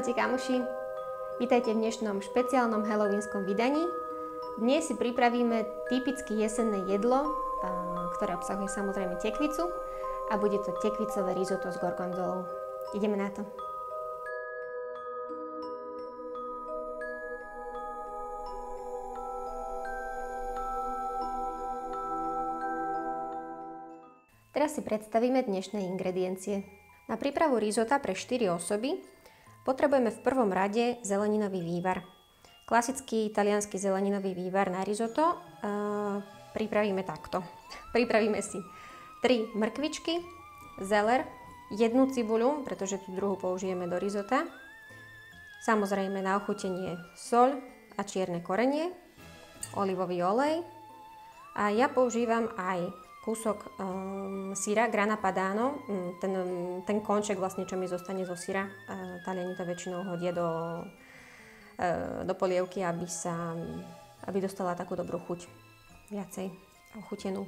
Ahojte kamoši, vítajte v dnešnom špeciálnom halloweenskom vydaní. Dnes si pripravíme typické jesenné jedlo, ktoré obsahuje samozrejme tekvicu a bude to tekvicové risotto s gorgonzolou. Ideme na to. Teraz si predstavíme dnešné ingrediencie. Na prípravu risotta pre 4 osoby potrebujeme v prvom rade zeleninový vývar. Klasický taliansky zeleninový vývar na risotto pripravíme takto. Pripravíme si 3 mrkvičky, zeler, 1 cibuľu, pretože tú druhú použijeme do risotta. Samozrejme na ochutenie soľ a čierne korenie, olivový olej a ja používam aj kúsok syra Grana Padano, ten konček vlastne, čo mi zostane zo syra. Taliani to väčšinou hodia do polievky, aby dostala takú dobrú chuť, viacej ochutenú.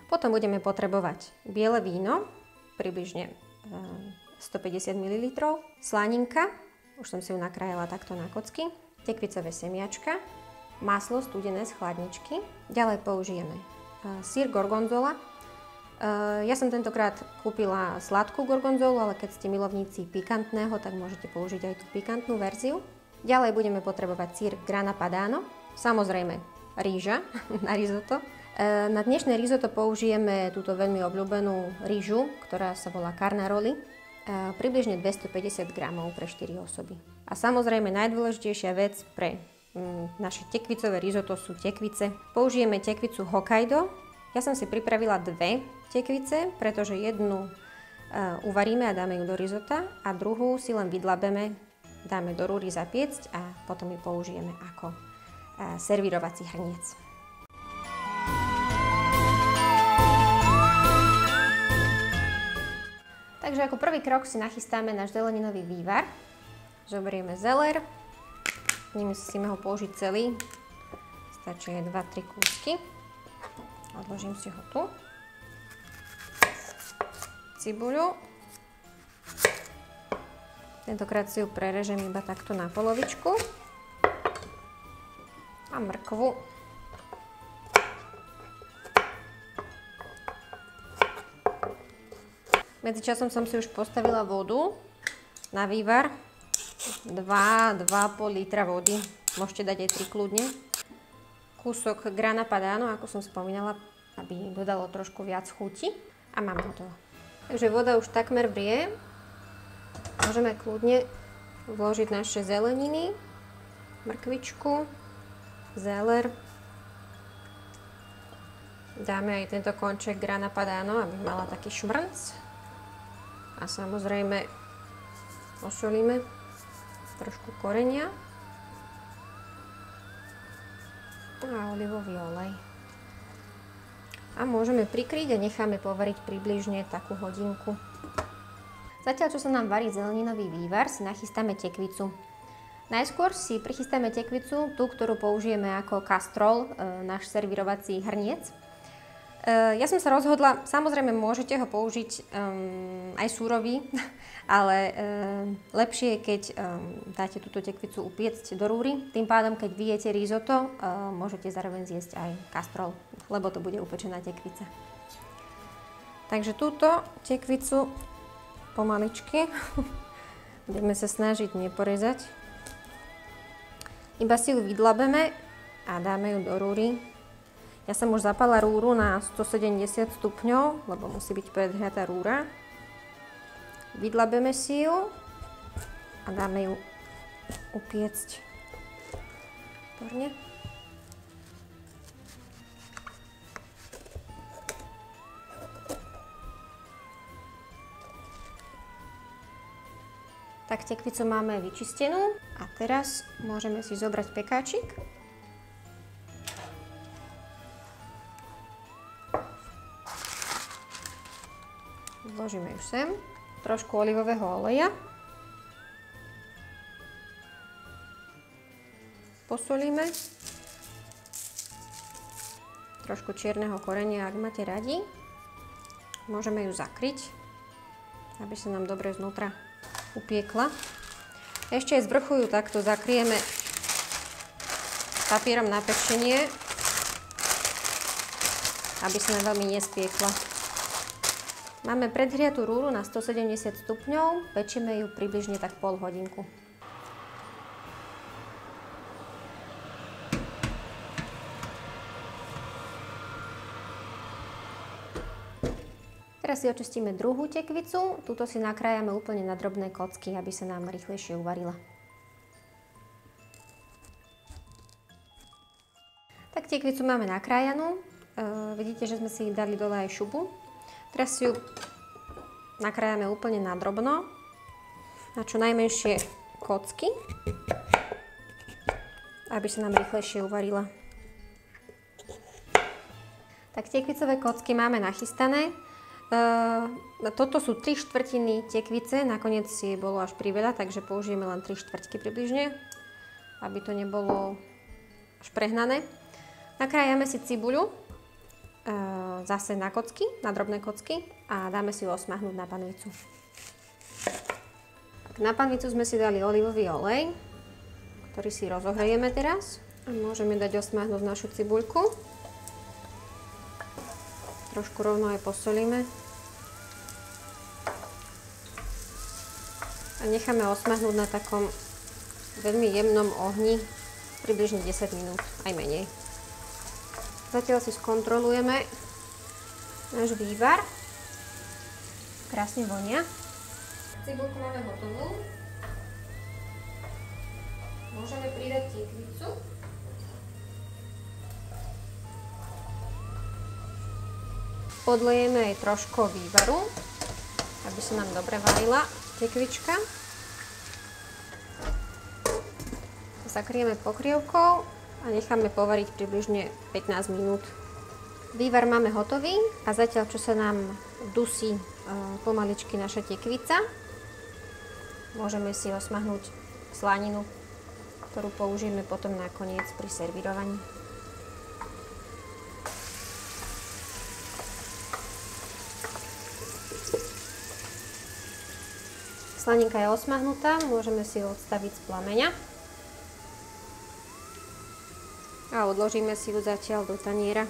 Potom budeme potrebovať biele víno, približne 150 ml, slaninka, už som si ju nakrájala takto na kocky, tekvicové semiačka, maslo studené z chladničky, ďalej použijeme syr gorgonzola. Ja som tentokrát kúpila sladkú gorgonzolu, ale keď ste milovníci pikantného, tak môžete použiť aj tú pikantnú verziu. Ďalej budeme potrebovať syr Grana Padano, samozrejme rýža na risotto. Na dnešné risotto použijeme túto veľmi obľúbenú rýžu, ktorá sa volá Carnaroli, približne 250 gramov pre 4 osoby. A samozrejme najdôležitejšia vec pre naše tekvicové risotto sú tekvice. Použijeme tekvicu Hokkaido. Ja som si pripravila 2 tekvice, pretože jednu uvaríme a dáme ju do risotta a druhú si len vydlabeme, dáme do rúry zapiecť a potom ju použijeme ako servírovací hrniec. Takže ako prvý krok si nachystáme náš zeleninový vývar. Zoberieme zeler. Nemusíme ho použiť celý, stačí 2-3 kúsky. Odložím si ho tu. Cibuľu. Tentokrát si ju prerežem iba takto na polovičku. A mrkvu. Medzičasom som si už postavila vodu na vývar. 2,5 litra vody, môžete dať aj 3 kľudne. Kúsok Grana Padano, ako som spomínala, aby dodalo trošku viac chuti a mám hotovo. Takže voda už takmer vrie. Môžeme kľudne vložiť naše zeleniny, mrkvičku, zeler. Dáme aj tento konček Grana Padano, aby mala taký šmrnc. A samozrejme osolíme trošku korenia a olivový olej. A môžeme prikryť a necháme povariť približne takú hodinku. Zatiaľ, čo sa nám varí zeleninový vývar, si nachystáme tekvicu. Najskôr si prichystáme tekvicu, tú, ktorú použijeme ako kastrol, náš servírovací hrniec. Ja som sa rozhodla, samozrejme môžete ho použiť aj súrový, ale lepšie je, keď dáte túto tekvicu upiecť do rúry. Tým pádom, keď vyjete risotto, môžete zároveň zjesť aj kastrol, lebo to bude upečená tekvica. Takže túto tekvicu pomaličky budeme sa snažiť neporezať. Iba si ju vydlabeme a dáme ju do rúry. Ja som už zapala rúru na 170 stupňov, lebo musí byť predhriatá rúra. Vydlabeme si ju a dáme ju upiecť. Výborne. Tak tekvicu máme vyčistenú a teraz môžeme si zobrať pekáčik. Vložíme ju sem, trošku olivového oleja, posolíme, trošku čierneho korenia, ak máte radi. Môžeme ju zakryť, aby sa nám dobre znútra upiekla. Ešte aj z vrchu ju takto zakrieme papierom na pečenie, aby sa nám veľmi nespiekla. Máme predhriatú rúru na 170 stupňov, pečieme ju približne tak pol hodinku. Teraz si očistíme druhú tekvicu, túto si nakrájame úplne na drobné kocky, aby sa nám rýchlejšie uvarila. Tak tekvicu máme nakrájanú, vidíte, že sme si dali dole aj šupu. Teraz si ju nakrájame úplne na drobno, na čo najmenšie kocky, aby sa nám rýchlejšie uvarila. Tak tekvicové kocky máme nachystané. Toto sú 3/4 tekvice, nakoniec si bolo až priveľa, takže použijeme len 3/4 približne, aby to nebolo až prehnané. Nakrájame si cibuľu zase na kocky, na drobné kocky a dáme si ju osmahnúť na panvicu. Na panvicu sme si dali olivový olej, ktorý si rozohrejeme teraz a môžeme dať osmahnúť našu cibuľku. Trošku rovno aj posolíme. A necháme osmahnúť na takom veľmi jemnom ohni približne 10 minút, aj menej. Zatiaľ si skontrolujeme náš vývar. Krásne vonia. Cibuľku máme hotovú. Môžeme pridať tekvicu. Podlejeme aj trošku vývaru, aby sa nám dobre varila tekvička. Zakrieme pokrievkou a necháme povariť približne 15 minút. Vývar máme hotový a zatiaľ, čo sa nám dusí pomaličky naša tekvica, môžeme si osmahnúť slaninu, ktorú použijeme potom nakoniec pri servírovaní. Slaninka je osmahnutá, môžeme si ju odstaviť z plameňa. A odložíme si ju zatiaľ do taniera.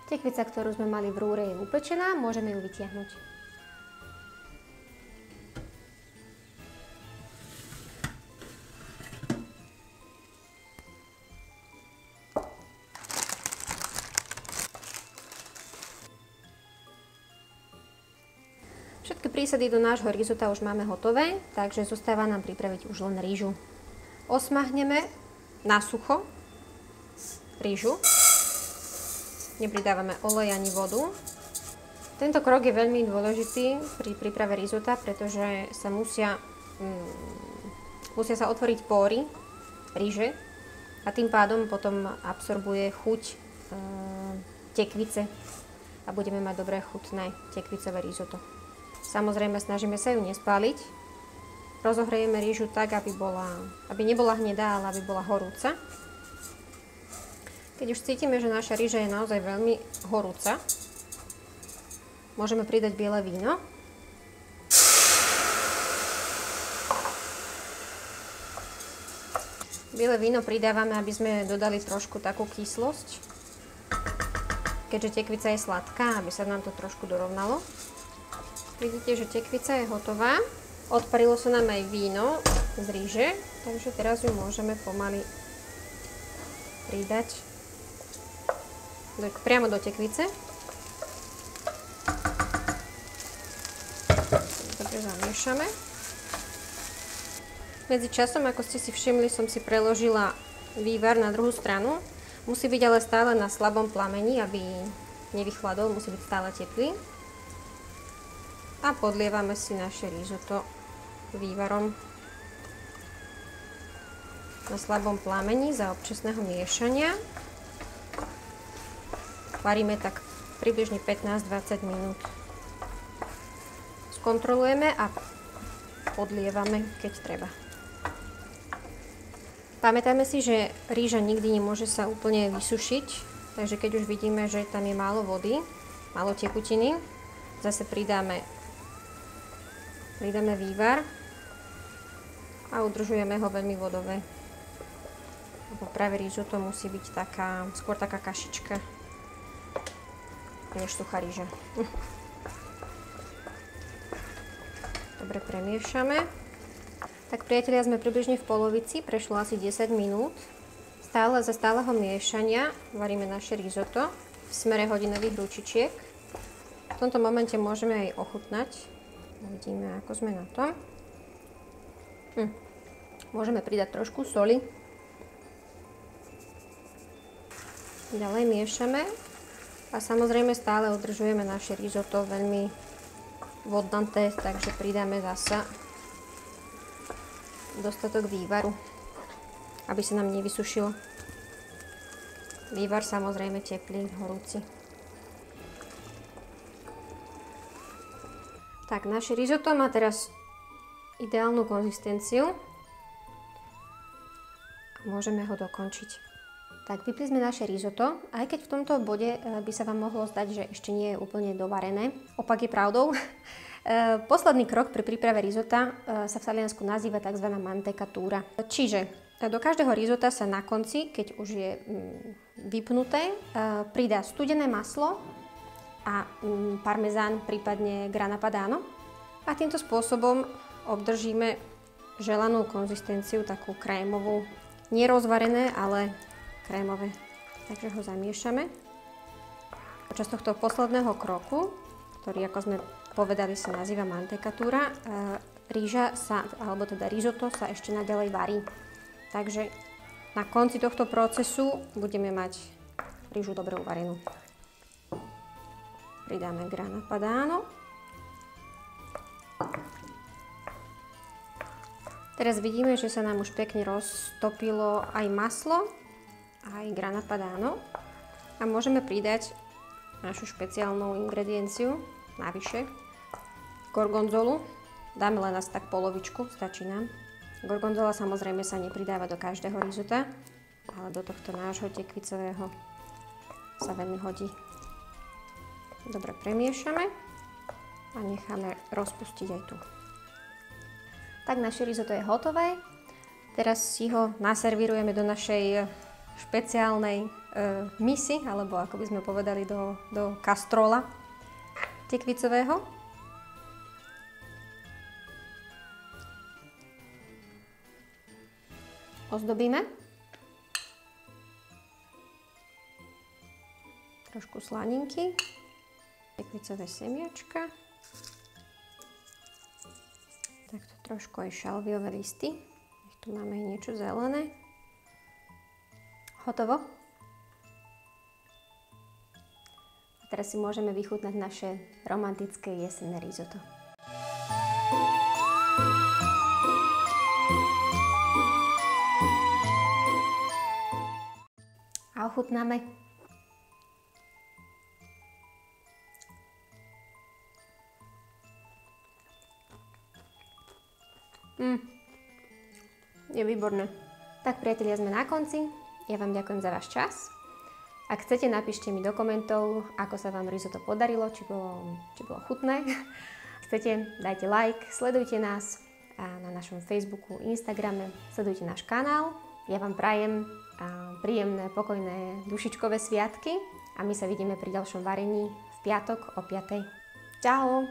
Tekvica, ktorú sme mali v rúre, je upečená, môžeme ju vytiahnuť. Všetky prísady do nášho risota už máme hotové, takže zostáva nám pripraviť už len rýžu. Osmahneme na sucho rýžu. Nepridávame olej ani vodu. Tento krok je veľmi dôležitý pri príprave risota, pretože sa musia sa otvoriť pory rýže a tým pádom potom absorbuje chuť tekvice a budeme mať dobré chutné tekvicové risotto. Samozrejme snažíme sa ju nespáliť. Rozohrejeme rýžu tak, aby nebola hnedá, ale aby bola horúca. Keď už cítime, že naša rýža je naozaj veľmi horúca, môžeme pridať biele víno. Biele víno pridávame, aby sme dodali trošku takú kyslosť, keďže tekvica je sladká, aby sa nám to trošku dorovnalo. Vidíte, že tekvica je hotová. Odparilo sa nám aj víno z rýže, takže teraz ju môžeme pomaly pridať priamo do tekvice. Dobre zamiešame. Medzi časom, ako ste si všimli, som si preložila vývar na druhú stranu. Musí byť ale stále na slabom plameni, aby nevychladol, musí byť stále teplý. A podlievame si naše risotto vývarom na slabom plameni za občasného miešania. Varíme tak približne 15-20 minút. Skontrolujeme a podlievame, keď treba. Pamätajme si, že rýža nikdy nemôže sa úplne vysušiť, takže keď už vidíme, že tam je málo vody, málo tekutiny, zase pridáme vývar a udržujeme ho veľmi vodové. Lebo práve risotto musí byť skôr taká kašička, než suchá rýža. Dobre premiešame. Tak priatelia, sme približne v polovici, prešlo asi 10 minút. Za stáleho miešania varíme naše risotto v smere hodinových ručičiek. V tomto momente môžeme aj ochutnať. Uvidíme, ako sme na tom. Môžeme pridať trošku soli. Ďalej miešame a samozrejme stále udržujeme naše risotto veľmi vodnaté, takže pridáme zasa dostatok vývaru, aby sa nám nevysušilo. Vývar samozrejme teplý, horúci. Tak, naše risotto má teraz ideálnu konzistenciu a môžeme ho dokončiť. Tak, vypli sme naše risotto, aj keď v tomto bode by sa vám mohlo zdať, že ešte nie je úplne dovarené. Opak je pravdou. Posledný krok pri príprave risotta sa v Taliansku nazýva tzv. Mantecatura. Čiže do každého risotta sa na konci, keď už je vypnuté, pridá studené maslo a parmezán, prípadne grana padano. A týmto spôsobom obdržíme želanú konzistenciu, takú krémovú. Nie rozvarené, ale krémové. Takže ho zamiešame. Počas tohto posledného kroku, ktorý, ako sme povedali, sa nazýva mantecatura, rýža sa, alebo teda risotto sa ešte naďalej varí. Takže na konci tohto procesu budeme mať rýžu dobre uvarenú. Pridáme grana padano. Teraz vidíme, že sa nám už pekne roztopilo aj maslo, aj grana padano a môžeme pridať našu špeciálnu ingredienciu navyše, gorgonzolu. Dáme len asi tak polovičku, stačí nám. Gorgonzola samozrejme sa nepridáva do každého risotta, ale do tohto nášho tekvicového sa veľmi hodí. Dobre premiešame a necháme rozpustiť aj tu. Tak naše risotto je hotové. Teraz si ho naservírujeme do našej špeciálnej misy, alebo ako by sme povedali do kastrola tekvicového. Ozdobíme. Trošku slaninky, tekvicové semiačka, takto trošku aj šalviové listy. Tu máme aj niečo zelené. Hotovo. A teraz si môžeme vychutnať naše romantické jesenné risotto. A ochutnáme. Je výborné. Tak priatelia, sme na konci. Ja vám ďakujem za váš čas. Ak chcete, napíšte mi do komentov, ako sa vám risotto podarilo, či bolo chutné. Chcete, dajte like, sledujte nás na našom Facebooku, Instagrame, sledujte náš kanál. Ja vám prajem príjemné, pokojné dušičkové sviatky a my sa vidíme pri ďalšom varení v piatok o 5:00. Čau!